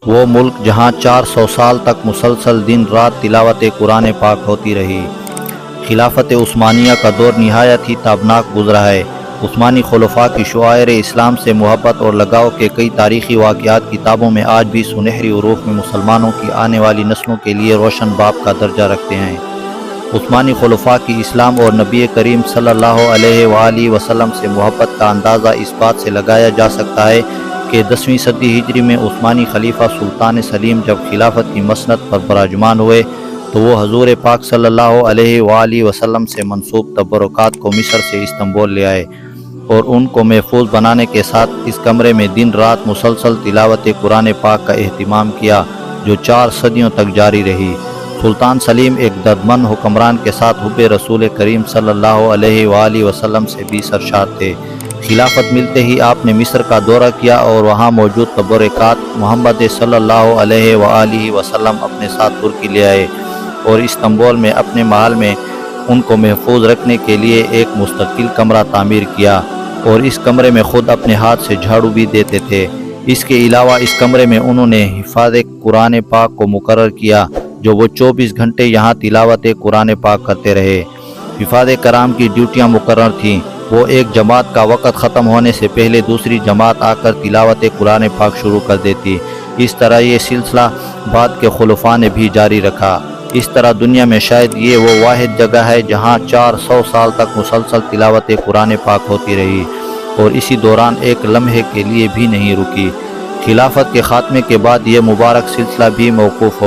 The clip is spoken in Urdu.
وہ ملک جہاں 400 سال تک مسلسل دن رات تلاوت قرآن پاک ہوتی رہی۔ خلافت عثمانیہ کا دور نہایت ہی تابناک گزرا ہے۔ عثمانی خلفاء کی شعائر اسلام سے محبت اور لگاؤ کے کئی تاریخی واقعات کتابوں میں آج بھی سنہری عروق میں مسلمانوں کی آنے والی نسلوں کے لیے روشن باب کا درجہ رکھتے ہیں۔ عثمانی خلفاء کی اسلام اور نبی کریم صلی اللہ علیہ وآلہ وسلم سے محبت کا اندازہ اس بات سے لگایا جا سکتا ہے کہ 10ویں صدی ہجری میں عثمانی خلیفہ سلطان سلیم جب خلافت کی مسند پر براجمان ہوئے تو وہ حضور پاک صلی اللہ علیہ وآلہ وسلم سے منسوب تبرکات کو مصر سے استنبول لے آئے اور ان کو محفوظ بنانے کے ساتھ اس کمرے میں دن رات مسلسل تلاوت قرآن پاک کا اہتمام کیا جو 4 صدیوں تک جاری رہی۔ سلطان سلیم ایک دردمند حکمران کے ساتھ حب رسول کریم صلی اللہ علیہ وآلہ وسلم سے بھی سرشار تھے۔ خلافت ملتے ہی آپ نے مصر کا دورہ کیا اور وہاں موجود تبرکات محمد صلی اللہ علیہ وآلہ وسلم اپنے ساتھ ترکی لے آئے اور استنبول میں اپنے محل میں ان کو محفوظ رکھنے کے لیے ایک مستقل کمرہ تعمیر کیا اور اس کمرے میں خود اپنے ہاتھ سے جھاڑو بھی دیتے تھے۔ اس کے علاوہ اس کمرے میں انہوں نے حفاظ قرآن پاک کو مقرر کیا جو وہ 24 گھنٹے یہاں تلاوت قرآن پاک کرتے رہے۔ حفاظ کرام کی ڈیوٹیاں مقرر تھیں، وہ ایک جماعت کا وقت ختم ہونے سے پہلے دوسری جماعت آ کر تلاوت قرآن پاک شروع کر دیتی۔ اس طرح یہ سلسلہ بعد کے خلفاء نے بھی جاری رکھا۔ اس طرح دنیا میں شاید یہ وہ واحد جگہ ہے جہاں 400 سال تک مسلسل تلاوت قرآن پاک ہوتی رہی اور اسی دوران ایک لمحے کے لیے بھی نہیں رکی۔ خلافت کے خاتمے کے بعد یہ مبارک سلسلہ بھی موقوف ہو